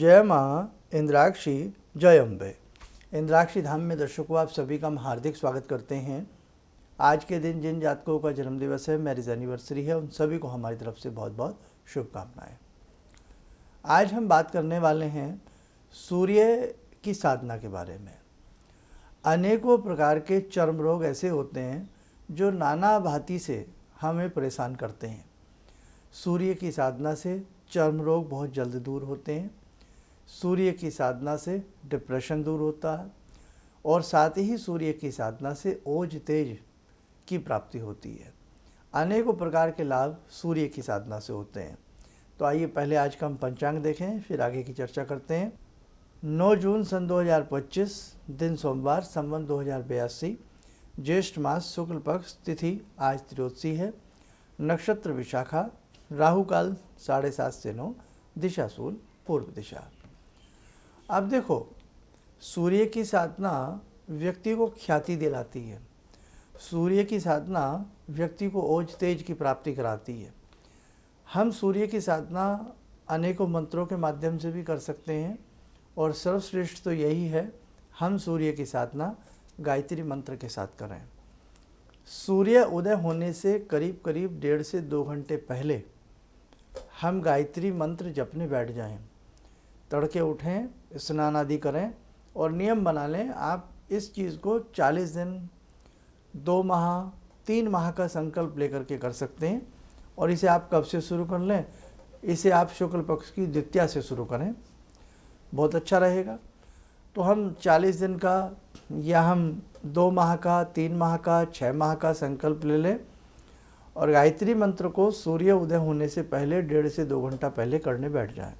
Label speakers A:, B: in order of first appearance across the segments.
A: जय माँ इंद्राक्षी, जय अम्बे। इंद्राक्षी धाम में दर्शकों आप सभी का हम हार्दिक स्वागत करते हैं। आज के दिन जिन जातकों का जन्मदिवस है, मैरिज एनिवर्सरी है, उन सभी को हमारी तरफ से बहुत बहुत शुभकामनाएं। आज हम बात करने वाले हैं सूर्य की साधना के बारे में। अनेकों प्रकार के चर्म रोग ऐसे होते हैं जो नाना भांति से हमें परेशान करते हैं। सूर्य की साधना से चर्म रोग बहुत जल्द दूर होते हैं। सूर्य की साधना से डिप्रेशन दूर होता है और साथ ही सूर्य की साधना से ओज तेज की प्राप्ति होती है। अनेकों प्रकार के लाभ सूर्य की साधना से होते हैं। तो आइए पहले आज का हम पंचांग देखें, फिर आगे की चर्चा करते हैं। 9 जून सन 2025, दिन सोमवार, संवत 2082, ज्येष्ठ मास, शुक्ल पक्ष, तिथि आज त्रयोदशी है, नक्षत्र विशाखा, राहु काल 7:30 से 9, दिशा शूल पूर्व दिशा। अब देखो, सूर्य की साधना व्यक्ति को ख्याति दिलाती है। सूर्य की साधना व्यक्ति को ओज तेज की प्राप्ति कराती है। हम सूर्य की साधना अनेकों मंत्रों के माध्यम से भी कर सकते हैं और सर्वश्रेष्ठ तो यही है हम सूर्य की साधना गायत्री मंत्र के साथ करें। सूर्य उदय होने से करीब करीब 1.5 से 2 घंटे पहले हम गायत्री मंत्र जपने बैठ जाएं। तड़के उठें, स्नान आदि करें और नियम बना लें। आप इस चीज़ को 40 दिन, 2 माह, 3 माह का संकल्प लेकर के कर सकते हैं। और इसे आप कब से शुरू कर लें? इसे आप शुक्ल पक्ष की द्वितीया से शुरू करें, बहुत अच्छा रहेगा। तो हम 40 दिन का या हम 2 माह का, 3 माह का, 6 माह का संकल्प ले लें और गायत्री मंत्र को सूर्य उदय होने से पहले 1.5 से 2 घंटा पहले करने बैठ जाएं।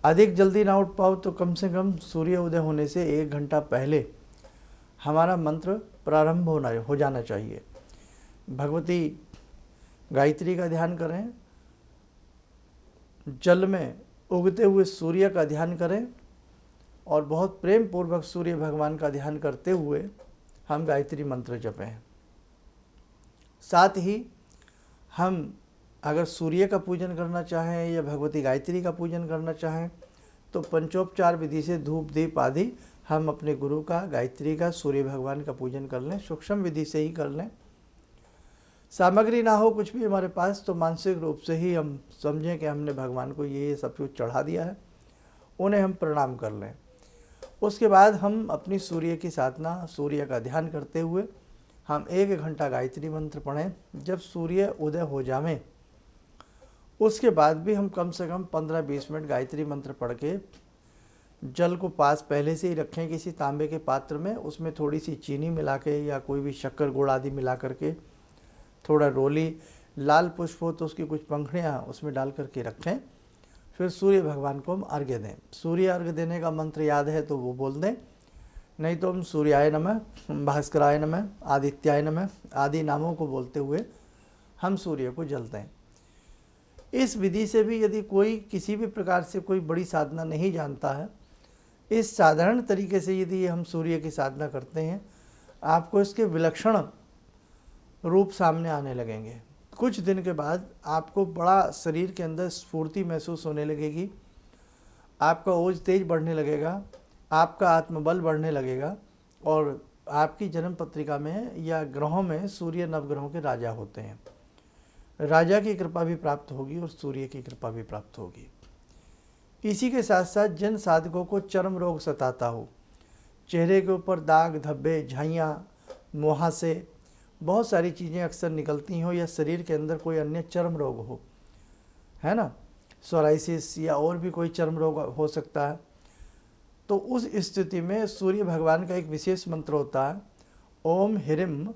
A: अधिक जल्दी ना उठ पाओ तो कम से कम सूर्य उदय होने से 1 घंटा पहले हमारा मंत्र प्रारंभ हो जाना चाहिए। भगवती गायत्री का ध्यान करें, जल में उगते हुए सूर्य का ध्यान करें और बहुत प्रेम पूर्वक सूर्य भगवान का ध्यान करते हुए हम गायत्री मंत्र जपें। साथ ही हम अगर सूर्य का पूजन करना चाहें या भगवती गायत्री का पूजन करना चाहें तो पंचोपचार विधि से धूप दीप आदि हम अपने गुरु का, गायत्री का, सूर्य भगवान का पूजन कर लें। सूक्ष्म विधि से ही कर लें। सामग्री ना हो कुछ भी हमारे पास तो मानसिक रूप से ही हम समझें कि हमने भगवान को ये सब कुछ चढ़ा दिया है, उन्हें हम प्रणाम कर लें। उसके बाद हम अपनी सूर्य की साधना, सूर्य का ध्यान करते हुए हम 1 घंटा गायत्री मंत्र पढ़ें। जब सूर्य उदय हो जाए उसके बाद भी हम कम से कम 15-20 मिनट गायत्री मंत्र पढ़ के जल को पास पहले से ही रखें किसी तांबे के पात्र में। उसमें थोड़ी सी चीनी मिला के या कोई भी शक्कर गुड़ आदि मिला करके, थोड़ा रोली, लाल पुष्प हो तो उसकी कुछ पंखुड़ियाँ उसमें डाल करके रखें। फिर सूर्य भगवान को हम अर्घ्य दें। सूर्य अर्घ्य देने का मंत्र याद है तो वो बोल दें, नहीं तो हम सूर्याय नमः, भास्कराय नमः, आदित्याय नमः आदि नामों को बोलते हुए हम सूर्य को जल दें। इस विधि से भी यदि कोई किसी भी प्रकार से कोई बड़ी साधना नहीं जानता है, इस साधारण तरीके से यदि हम सूर्य की साधना करते हैं, आपको इसके विलक्षण रूप सामने आने लगेंगे। कुछ दिन के बाद आपको बड़ा शरीर के अंदर स्फूर्ति महसूस होने लगेगी, आपका ओज तेज बढ़ने लगेगा, आपका आत्मबल बढ़ने लगेगा और आपकी जन्म पत्रिका में या ग्रहों में सूर्य नवग्रहों के राजा होते हैं। राजा की कृपा भी प्राप्त होगी और सूर्य की कृपा भी प्राप्त होगी। इसी के साथ साथ जिन साधकों को चर्म रोग सताता हो, चेहरे के ऊपर दाग, धब्बे, झाइयाँ, मुहासे, बहुत सारी चीज़ें अक्सर निकलती हो, या शरीर के अंदर कोई अन्य चर्म रोग हो, है ना, सोराइसिस या और भी कोई चर्म रोग हो सकता है, तो उस स्थिति में सूर्य भगवान का एक विशेष मंत्र होता है, ओम ह्रीं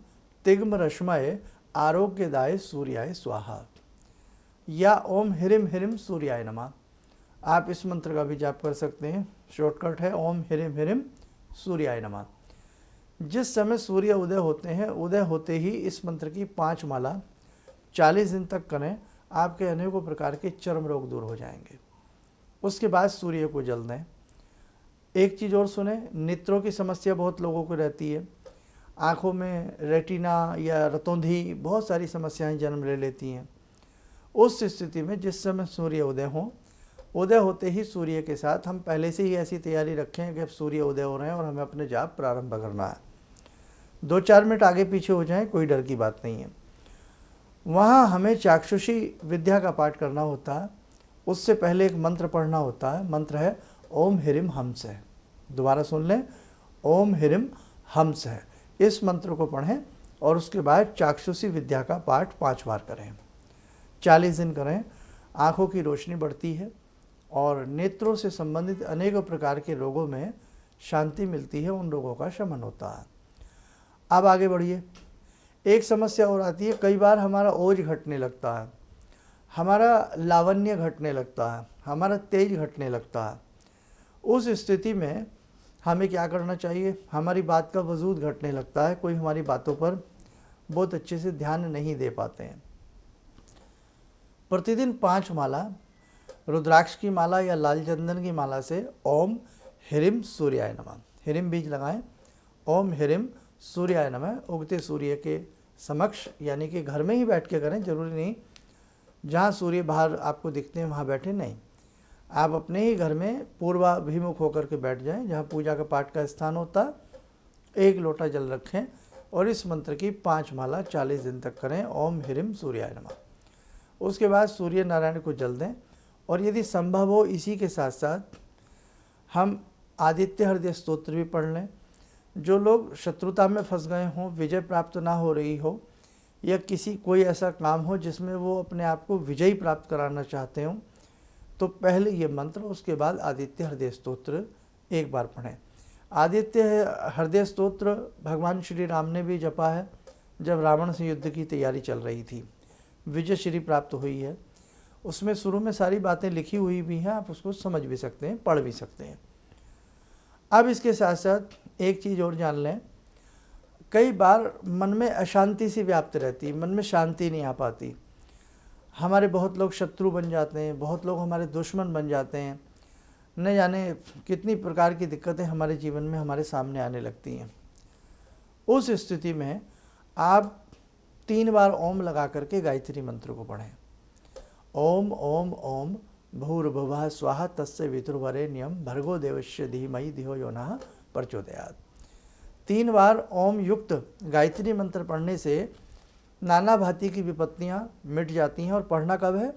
A: तिग्म रश्मय आरोग्यदाय सूर्याय स्वाहा या ओम ह्रीं सूर्याय नमः। आप इस मंत्र का भी जाप कर सकते हैं। शॉर्टकट है ओम ह्रीं सूर्याय नमः। जिस समय सूर्य उदय होते हैं, उदय होते ही इस मंत्र की 5 माला 40 दिन तक करें। आपके अनेकों प्रकार के चर्म रोग दूर हो जाएंगे। उसके बाद सूर्य को जल दें। एक चीज़ और सुने, नेत्रों की समस्या बहुत लोगों को रहती है। आँखों में रेटिना या रतौंधी बहुत सारी समस्याएं जन्म ले लेती हैं। उस स्थिति में जिस समय सूर्य उदय हो उदय होते ही सूर्य के साथ हम पहले से ही ऐसी तैयारी रखें कि अब सूर्य उदय हो रहे हैं और हमें अपने जाप प्रारंभ करना है। 2-4 मिनट आगे पीछे हो जाएं, कोई डर की बात नहीं है। वहाँ हमें चाक्षुषी विद्या का पाठ करना होता है। उससे पहले एक मंत्र पढ़ना होता है। मंत्र है ओम ह्रीम हंस है। दोबारा सुन लें, ओम ह्रीम हंस है। इस मंत्र को पढ़ें और उसके बाद चाक्षुषी विद्या का पाठ 5 बार करें। 40 दिन करें। आँखों की रोशनी बढ़ती है और नेत्रों से संबंधित अनेकों प्रकार के रोगों में शांति मिलती है, उन रोगों का शमन होता है। अब आगे बढ़िए। एक समस्या और आती है, कई बार हमारा ओज घटने लगता है, हमारा लावण्य घटने लगता है, हमारा तेज घटने लगता है। उस स्थिति में हमें क्या करना चाहिए? हमारी बात का वजूद घटने लगता है, कोई हमारी बातों पर बहुत अच्छे से ध्यान नहीं दे पाते हैं। प्रतिदिन 5 माला रुद्राक्ष की माला या लाल चंदन की माला से ओम ह्रीम सूर्याय नमः, ह्रीम बीज लगाएं। ओम ह्रीम सूर्याय नमः उगते सूर्य के समक्ष, यानी कि घर में ही बैठ के करें, जरूरी नहीं जहाँ सूर्य बाहर आपको दिखते हैं वहाँ बैठे नहीं। आप अपने ही घर में पूर्वाभिमुख होकर के बैठ जाएं, जहाँ पूजा का पाठ का स्थान होता है। 1 लोटा जल रखें और इस मंत्र की 5 माला 40 दिन तक करें, ओम ह्रीम सूर्याय नमः। उसके बाद सूर्य नारायण को जल दें और यदि संभव हो इसी के साथ साथ हम आदित्य हृदय स्तोत्र भी पढ़ लें। जो लोग शत्रुता में फंस गए हों, विजय प्राप्त ना हो रही हो, या कोई ऐसा काम हो जिसमें वो अपने आप को विजयी प्राप्त कराना चाहते हों, तो पहले ये मंत्र, उसके बाद आदित्य हृदय स्तोत्र 1 बार पढ़ें। आदित्य हृदय स्तोत्र भगवान श्री राम ने भी जपा है जब रावण से युद्ध की तैयारी चल रही थी, विजय श्री प्राप्त हुई है। उसमें शुरू में सारी बातें लिखी हुई भी हैं, आप उसको समझ भी सकते हैं, पढ़ भी सकते हैं। अब इसके साथ साथ एक चीज़ और जान लें, कई बार मन में अशांति सी व्याप्त रहती है, मन में शांति नहीं आ पाती। हमारे बहुत लोग शत्रु बन जाते हैं, बहुत लोग हमारे दुश्मन बन जाते हैं, न जाने कितनी प्रकार की दिक्कतें हमारे जीवन में हमारे सामने आने लगती हैं। उस स्थिति में आप 3 बार ओम लगा करके गायत्री मंत्र को पढ़ें। ओम ओम ओम भूर्भुवः स्वाहा तस्य वितुर्वरेण्यं भर्गो देवस्य धीमहि धियो यो नः प्रचोदयात्। 3 बार ओम युक्त गायत्री मंत्र पढ़ने से नाना भांति की विपत्तियां मिट जाती हैं। और पढ़ना कब है?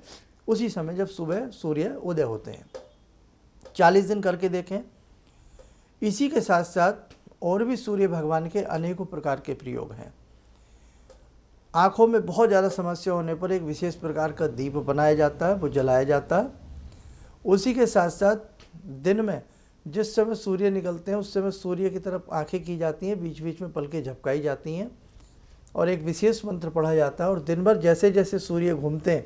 A: उसी समय जब सुबह सूर्य उदय होते हैं। 40 दिन करके देखें। इसी के साथ साथ और भी सूर्य भगवान के अनेकों प्रकार के प्रयोग हैं। आँखों में बहुत ज़्यादा समस्या होने पर एक विशेष प्रकार का दीप बनाया जाता है, वो जलाया जाता है। उसी के साथ साथ दिन में जिस समय सूर्य निकलते हैं उस समय सूर्य की तरफ आंखें की जाती हैं, बीच बीच में पलकें झपकाई जाती हैं और एक विशेष मंत्र पढ़ा जाता है। और दिन भर जैसे जैसे सूर्य घूमते हैं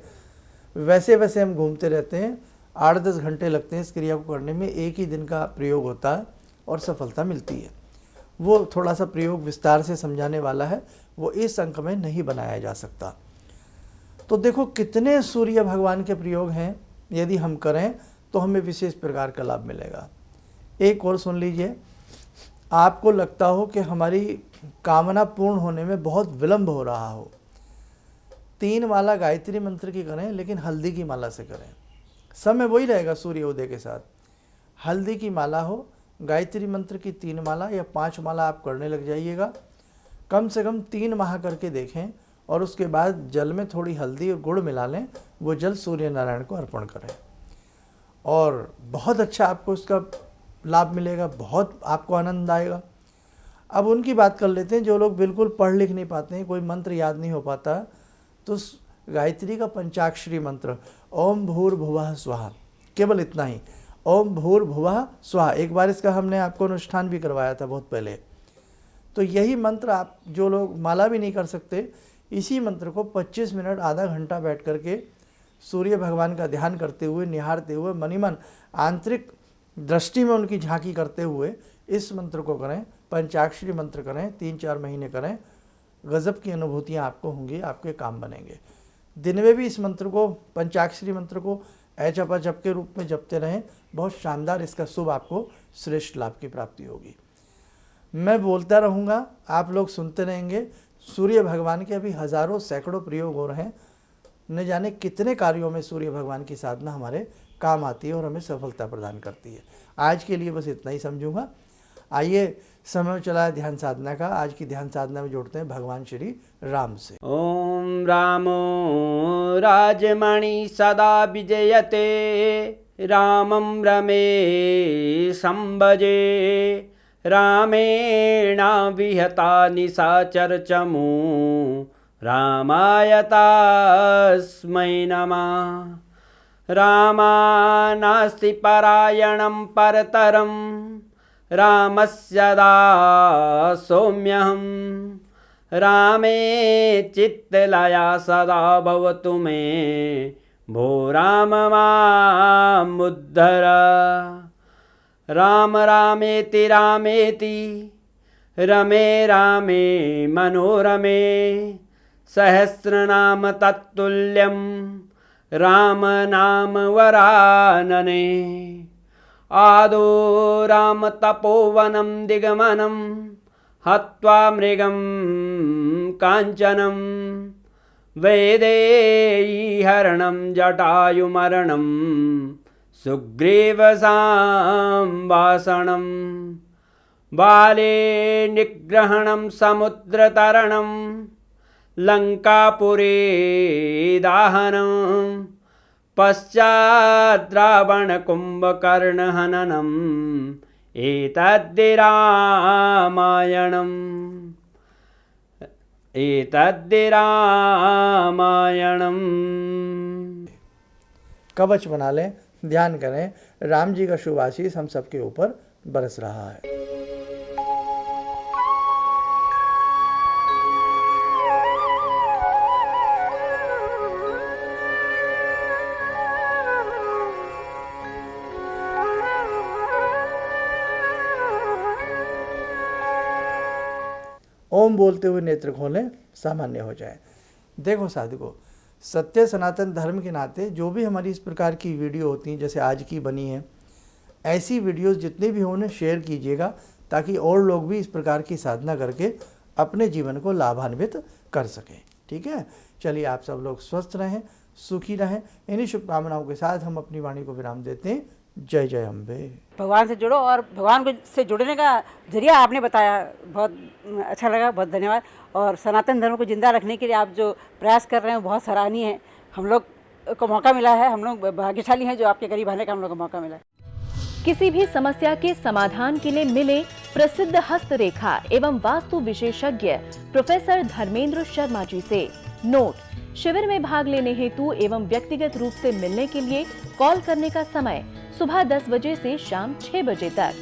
A: वैसे वैसे हम घूमते रहते हैं। 8-10 घंटे लगते हैं इस क्रिया को करने में। एक ही दिन का प्रयोग होता है और सफलता मिलती है। वो थोड़ा सा प्रयोग विस्तार से समझाने वाला है, वो इस अंक में नहीं बनाया जा सकता। तो देखो कितने सूर्य भगवान के प्रयोग हैं, यदि हम करें तो हमें विशेष प्रकार का लाभ मिलेगा। एक और सुन लीजिए। आपको लगता हो कि हमारी कामना पूर्ण होने में बहुत विलंब हो रहा हो, 3 माला गायत्री मंत्र की करें, लेकिन हल्दी की माला से करें। समय वही रहेगा सूर्य उदय के साथ। हल्दी की माला हो, गायत्री मंत्र की 3 माला या 5 माला आप करने लग जाइएगा। कम से कम 3 माह करके देखें और उसके बाद जल में थोड़ी हल्दी और गुड़ मिला लें, वो जल सूर्य नारायण को अर्पण करें और बहुत अच्छा आपको उसका लाभ मिलेगा, बहुत आपको आनंद आएगा। अब उनकी बात कर लेते हैं जो लोग बिल्कुल पढ़ लिख नहीं पाते हैं, कोई मंत्र याद नहीं हो पाता, तो गायत्री का पंचाक्षरी मंत्र ओम भूर्भुवः स्वाहा, केवल इतना ही, ओम भूर्भुवः स्वाहा। एक बार इसका हमने आपको अनुष्ठान भी करवाया था बहुत पहले। तो यही मंत्र आप जो लोग माला भी नहीं कर सकते, इसी मंत्र को 25 मिनट आधा घंटा बैठ करके सूर्य भगवान का ध्यान करते हुए, निहारते हुए, मनीमन आंतरिक दृष्टि में उनकी झांकी करते हुए इस मंत्र को करें। पंचाक्षरी मंत्र करें, 3-4 महीने करें, गजब की अनुभूतियाँ आपको होंगी, आपके काम बनेंगे। दिन में भी इस मंत्र को, पंचाक्षरी मंत्र को जपा जप के रूप में जपते रहें, बहुत शानदार इसका शुभ आपको श्रेष्ठ लाभ की प्राप्ति होगी। मैं बोलता रहूँगा, आप लोग सुनते रहेंगे। सूर्य भगवान के अभी हजारों सैकड़ों प्रयोग हो रहे हैं, न जाने कितने कार्यों में सूर्य भगवान की साधना हमारे काम आती है और हमें सफलता प्रदान करती है। आज के लिए बस इतना ही समझूंगा। आइए, समय चला है ध्यान साधना का। आज की ध्यान साधना में जोड़ते हैं भगवान श्री राम से।
B: ओम रामो राजमणि सदा विजयते, रामं रमे संभजे, रामेण विहता निशाचर चमू, रामाय तस्मै नमः। रामानास्ति परायणं परतरं, रामस्य दासोऽम्यहम्। रामे चित्तलया सदा भवतु मे, भो राम मामुद्धर। राम रामेति रामेति, रमे रामे मनोरमे, सहस्रनाम तत्तुल्यं, राम नाम वरानने। आदो राम तपोवनं दिगमनं, हत्वा मृगं काञ्चनं, वैदेहीहरणं जटायुमरणं, सुग्रीवसंभाषणं, बाले निग्रहणं समुद्रतरणं, लङ्कापुरे दाहनं, पश्चात् रावणकुम्भकर्णहननम्, एतद्धि रामायणम्, एतद्धि रामायणम्।
A: कवच बना लें, ध्यान करें, राम जी का शुभ आशीष हम सबके ऊपर बरस रहा है। ओम बोलते हुए नेत्र खोलें, सामान्य हो जाए। देखो साधकों, सत्य सनातन धर्म के नाते जो भी हमारी इस प्रकार की वीडियो होती हैं, जैसे आज की बनी है, ऐसी वीडियोस जितनी भी हों उन्हें शेयर कीजिएगा, ताकि और लोग भी इस प्रकार की साधना करके अपने जीवन को लाभान्वित कर सकें। ठीक है, चलिए आप सब लोग स्वस्थ रहें, सुखी रहें। इन्हीं शुभकामनाओं के साथ हम अपनी वाणी को विराम देते हैं। जय जय अम्बे।
C: भगवान से जुड़ो, और भगवान से जुड़ने का जरिया आपने बताया, बहुत अच्छा लगा, बहुत धन्यवाद। और सनातन धर्म को जिंदा रखने के लिए आप जो प्रयास कर रहे हैं वो बहुत सराहनीय है। हम लोग को मौका मिला है, हम लोग भाग्यशाली हैं जो आपके करीब आने का हम लोग को मौका मिला है।
D: किसी भी समस्या के समाधान के लिए मिले प्रसिद्ध हस्तरेखा एवं वास्तु विशेषज्ञ प्रोफेसर धर्मेंद्र शर्मा जी से। नोट: शिविर में भाग लेने हेतु एवं व्यक्तिगत रूप से मिलने के लिए कॉल करने का समय सुबह 10 बजे से शाम 6 बजे तक।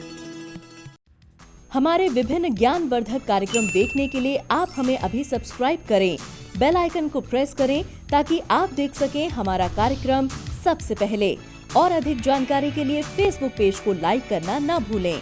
D: हमारे विभिन्न ज्ञानवर्धक कार्यक्रम देखने के लिए आप हमें अभी सब्सक्राइब करें, बेल आइकन को प्रेस करें ताकि आप देख सकें हमारा कार्यक्रम सबसे पहले। और अधिक जानकारी के लिए फेसबुक पेज को लाइक करना न भूलें।